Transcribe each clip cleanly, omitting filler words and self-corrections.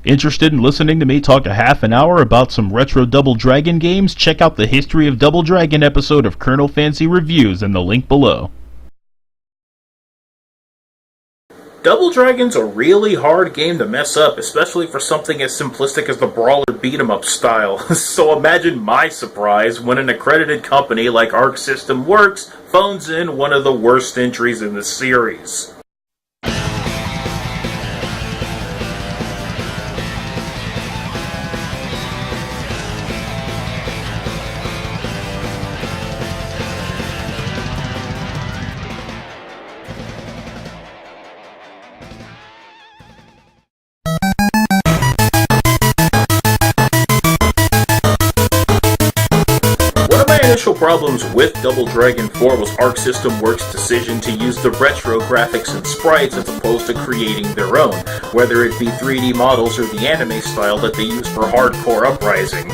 Interested in listening to me talk a half an hour about some retro Double Dragon games? Check out the History of Double Dragon episode of ColonelFancy Reviews in the link below. Double Dragon's a really hard game to mess up, especially for something as simplistic as the brawler beat-em-up style. So imagine my surprise when an accredited company like Arc System Works phones in one of the worst entries in the series. Initial problems with Double Dragon 4 was Arc System Works' decision to use the retro graphics and sprites as opposed to creating their own, whether it be 3D models or the anime style that they use for Hardcore Uprising.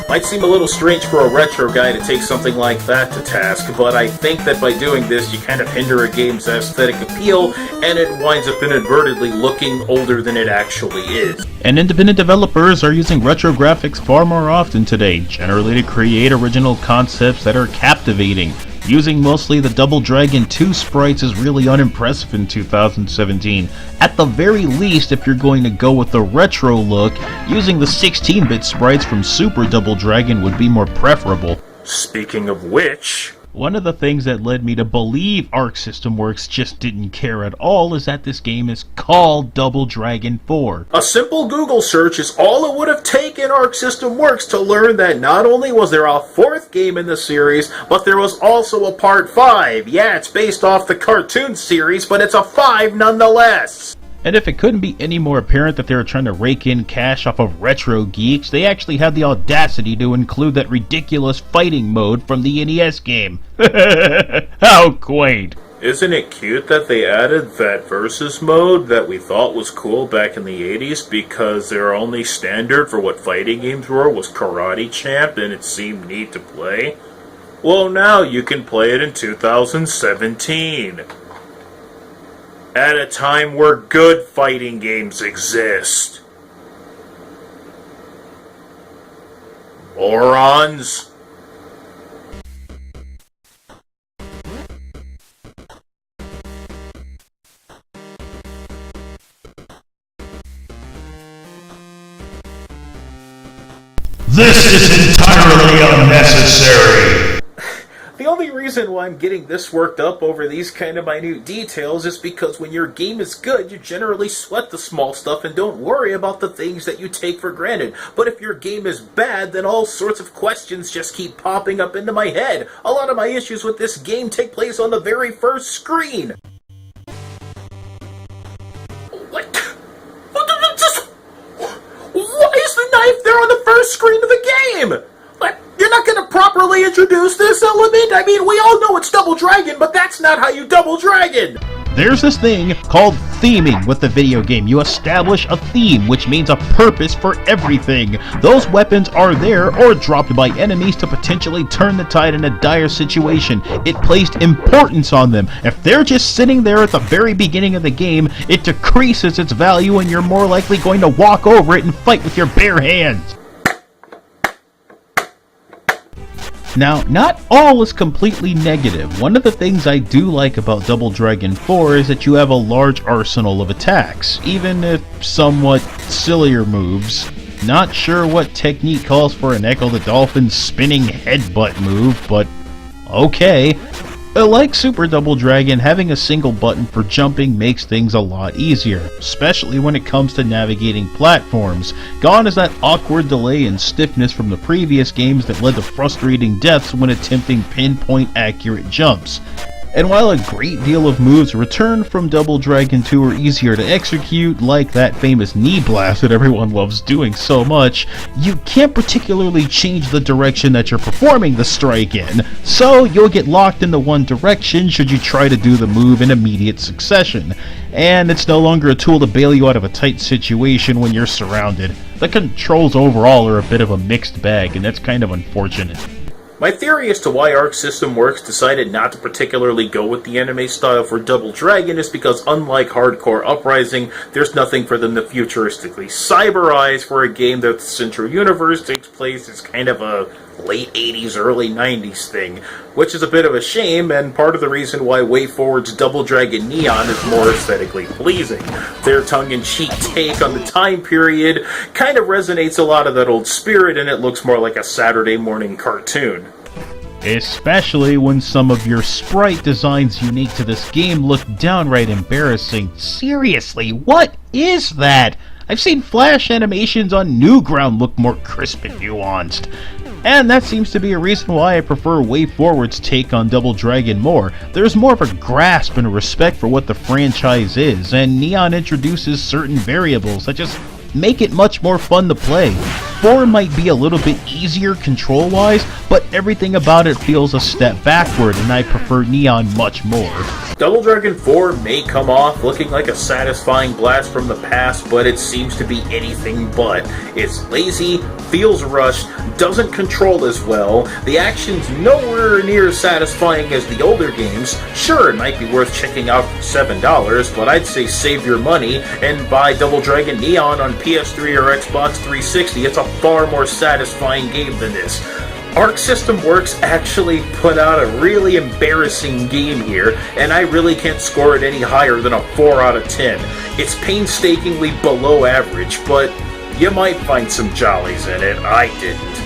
Might seem a little strange for a retro guy to take something like that to task, but I think that by doing this you kind of hinder a game's aesthetic appeal, and it winds up inadvertently looking older than it actually is. And independent developers are using retro graphics far more often today, generally to create original concepts that are captivating. Using mostly the Double Dragon 2 sprites is really unimpressive in 2017. At the very least, if you're going to go with the retro look, using the 16-bit sprites from Super Double Dragon would be more preferable. Speaking of which... one of the things that led me to believe Arc System Works just didn't care at all is that this game is called Double Dragon 4. A simple Google search is all it would have taken Arc System Works to learn that not only was there a fourth game in the series, but there was also a Part 5. Yeah, it's based off the cartoon series, but it's a 5 nonetheless. And if it couldn't be any more apparent that they were trying to rake in cash off of retro geeks, they actually had the audacity to include that ridiculous fighting mode from the NES game. How quaint! Isn't it cute that they added that versus mode that we thought was cool back in the 80s because their only standard for what fighting games were was Karate Champ and it seemed neat to play? Well, now you can play it in 2017. At a time where good fighting games exist. Morons. This is entirely unnecessary. The only reason why I'm getting this worked up over these kind of minute details is because when your game is good, you generally sweat the small stuff and don't worry about the things that you take for granted. But if your game is bad, then all sorts of questions just keep popping up into my head. A lot of my issues with this game take place on the very first screen. Why is the knife there on the first screen of the game? You're not going to properly introduce this element? I mean, we all know it's Double Dragon, but that's not how you Double Dragon! There's this thing called theming with the video game. You establish a theme, which means a purpose for everything. Those weapons are there or dropped by enemies to potentially turn the tide in a dire situation. It placed importance on them. If they're just sitting there at the very beginning of the game, it decreases its value and you're more likely going to walk over it and fight with your bare hands. Now, not all is completely negative. One of the things I do like about Double Dragon 4 is that you have a large arsenal of attacks, even if somewhat sillier moves. Not sure what technique calls for an Echo the Dolphin spinning headbutt move, but okay. Like Super Double Dragon, having a single button for jumping makes things a lot easier, especially when it comes to navigating platforms. Gone is that awkward delay and stiffness from the previous games that led to frustrating deaths when attempting pinpoint accurate jumps. And while a great deal of moves returned from Double Dragon 2 are easier to execute, like that famous knee blast that everyone loves doing so much, you can't particularly change the direction that you're performing the strike in, so you'll get locked into one direction should you try to do the move in immediate succession. And it's no longer a tool to bail you out of a tight situation when you're surrounded. The controls overall are a bit of a mixed bag, and that's kind of unfortunate. My theory as to why Arc System Works decided not to particularly go with the anime style for Double Dragon is because, unlike Hardcore Uprising, there's nothing for them to futuristically cyberize for a game that the Central Universe takes place as kind of a late 80s, early 90s thing, which is a bit of a shame, and part of the reason why WayForward's Double Dragon Neon is more aesthetically pleasing. Their tongue-in-cheek take on the time period kind of resonates a lot of that old spirit, and it looks more like a Saturday morning cartoon. Especially when some of your sprite designs unique to this game look downright embarrassing. Seriously, what is that? I've seen Flash animations on Newground look more crisp and nuanced. And that seems to be a reason why I prefer WayForward's take on Double Dragon more. There's more of a grasp and a respect for what the franchise is, and Neon introduces certain variables that just make it much more fun to play. 4 might be a little bit easier control-wise, but everything about it feels a step backward, and I prefer Neon much more. Double Dragon 4 may come off looking like a satisfying blast from the past, but it seems to be anything but. It's lazy, feels rushed, doesn't control as well, the action's nowhere near as satisfying as the older games. Sure, it might be worth checking out for $7, but I'd say save your money and buy Double Dragon Neon on PS3 or Xbox 360. It's a far more satisfying game than this. Arc System Works actually put out a really embarrassing game here, and I really can't score it any higher than a 4 out of 10. It's painstakingly below average, but you might find some jollies in it. I didn't.